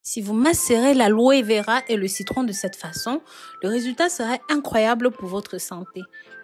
Si vous macérez l'aloe vera et le citron de cette façon, le résultat serait incroyable pour votre santé.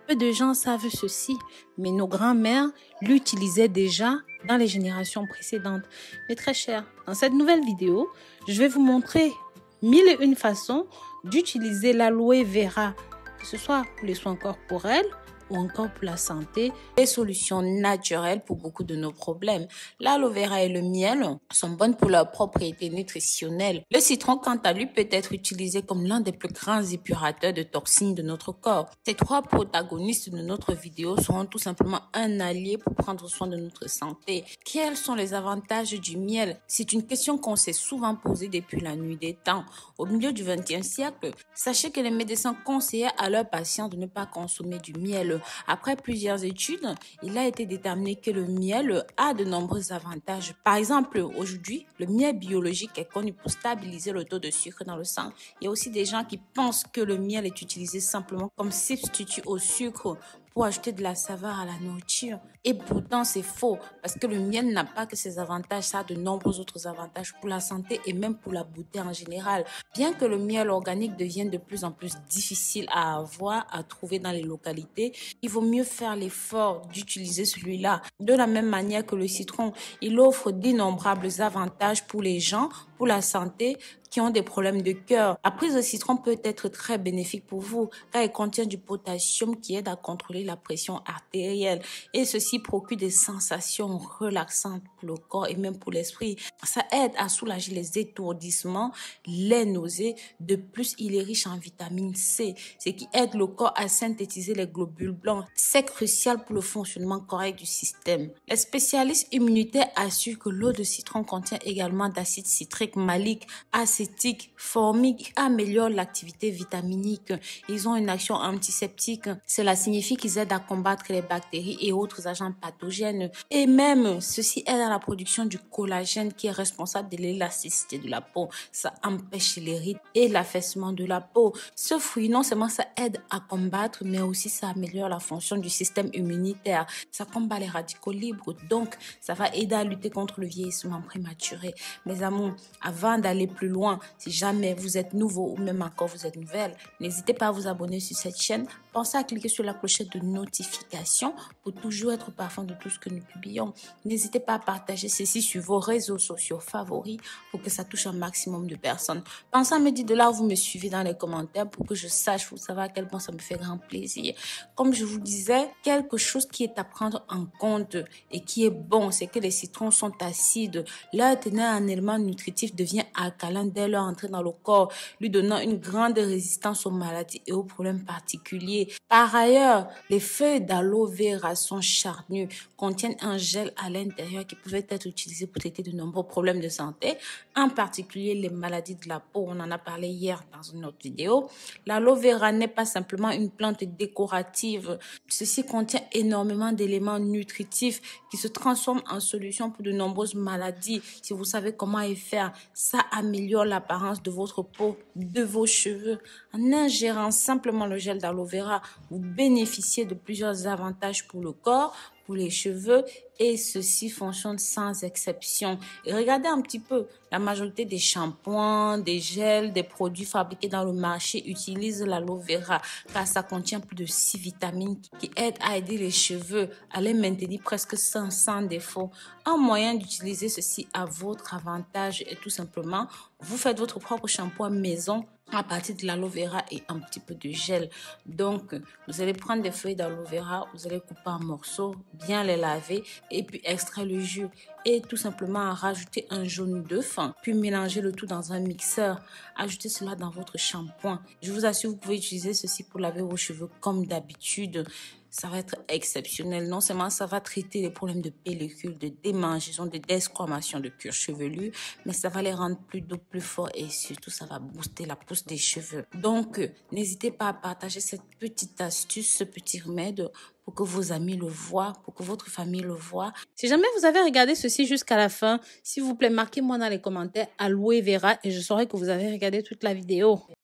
Peu de gens savent ceci, mais nos grands-mères l'utilisaient déjà dans les générations précédentes. Mais très cher, dans cette nouvelle vidéo, je vais vous montrer 1001 façons d'utiliser l'aloe vera, que ce soit pour les soins corporels ou encore pour la santé, des solutions naturelles pour beaucoup de nos problèmes. L'aloe vera et le miel sont bonnes pour leurs propriétés nutritionnelles. Le citron, quant à lui, peut être utilisé comme l'un des plus grands épurateurs de toxines de notre corps. Ces trois protagonistes de notre vidéo seront tout simplement un allié pour prendre soin de notre santé. Quels sont les avantages du miel? C'est une question qu'on s'est souvent posée depuis la nuit des temps. Au milieu du XXe siècle, sachez que les médecins conseillaient à leurs patients de ne pas consommer du miel. Après plusieurs études, il a été déterminé que le miel a de nombreux avantages. Par exemple, aujourd'hui, le miel biologique est connu pour stabiliser le taux de sucre dans le sang. Il y a aussi des gens qui pensent que le miel est utilisé simplement comme substitut au sucre pour ajouter de la saveur à la nourriture. Et pourtant, c'est faux parce que le miel n'a pas que ces avantages, ça a de nombreux autres avantages pour la santé et même pour la beauté en général. Bien que le miel organique devienne de plus en plus difficile à avoir, à trouver dans les localités, il vaut mieux faire l'effort d'utiliser celui-là. De la même manière que le citron, il offre d'innombrables avantages pour les gens, pour la santé, qui ont des problèmes de cœur. La prise de citron peut être très bénéfique pour vous car il contient du potassium qui aide à contrôler la pression artérielle et ceci procure des sensations relaxantes pour le corps et même pour l'esprit. Ça aide à soulager les étourdissements, les nausées. De plus, il est riche en vitamine C, ce qui aide le corps à synthétiser les globules blancs. C'est crucial pour le fonctionnement correct du système. Les spécialistes immunitaires assurent que l'eau de citron contient également d'acide citrique malique, acétique, formique, améliore l'activité vitaminique. Ils ont une action antiseptique. Cela signifie qu'ils aident à combattre les bactéries et autres agents pathogènes. Et même, ceci aide à la production du collagène qui est responsable de l'élasticité de la peau. Ça empêche les rides et l'affaissement de la peau. Ce fruit, non seulement ça aide à combattre, mais aussi ça améliore la fonction du système immunitaire. Ça combat les radicaux libres, donc ça va aider à lutter contre le vieillissement prématuré. Mes amours, avant d'aller plus loin, si jamais vous êtes nouveau ou même encore vous êtes nouvelle, n'hésitez pas à vous abonner sur cette chaîne. Pensez à cliquer sur la clochette de notification pour toujours être au parfum de tout ce que nous publions. N'hésitez pas à partager ceci sur vos réseaux sociaux favoris pour que ça touche un maximum de personnes. Pensez à me dire de là où vous me suivez dans les commentaires pour que je sache, vous savez à quel point ça me fait grand plaisir. Comme je vous disais, quelque chose qui est à prendre en compte et qui est bon, c'est que les citrons sont acides. Leur teneur en éléments nutritifs devient alcalin dès leur entrée dans le corps, lui donnant une grande résistance aux maladies et aux problèmes particuliers. Par ailleurs, les feuilles d'aloe vera sont charnues, contiennent un gel à l'intérieur qui pouvait être utilisé pour traiter de nombreux problèmes de santé, en particulier les maladies de la peau. On en a parlé hier dans une autre vidéo. L'aloe vera n'est pas simplement une plante décorative. Ceci contient énormément d'éléments nutritifs qui se transforment en solution pour de nombreuses maladies. Si vous savez comment y faire, ça améliore l'apparence de votre peau, de vos cheveux. En ingérant simplement le gel d'aloe vera, vous bénéficiez de plusieurs avantages pour le corps, pour les cheveux et ceci fonctionne sans exception. Et regardez un petit peu, la majorité des shampoings, des gels, des produits fabriqués dans le marché utilisent l'aloe vera car ça contient plus de 6 vitamines qui aident à aider les cheveux à les maintenir presque sans défaut. Un moyen d'utiliser ceci à votre avantage est tout simplement, vous faites votre propre shampoing maison à partir de l'aloe vera et un petit peu de gel. Donc, vous allez prendre des feuilles d'aloe vera, vous allez couper en morceaux, bien les laver et puis extraire le jus et tout simplement rajouter un jaune d'œuf, puis mélanger le tout dans un mixeur. Ajoutez cela dans votre shampoing. Je vous assure, vous pouvez utiliser ceci pour laver vos cheveux comme d'habitude. Ça va être exceptionnel. Non seulement ça va traiter les problèmes de pellicule, de démangeaison, de desquamation de cuir chevelu, mais ça va les rendre plus doux, plus forts et surtout ça va booster la pousse des cheveux. Donc, n'hésitez pas à partager cette petite astuce, ce petit remède pour que vos amis le voient, pour que votre famille le voit. Si jamais vous avez regardé ceci jusqu'à la fin, s'il vous plaît, marquez-moi dans les commentaires aloe vera et je saurai que vous avez regardé toute la vidéo.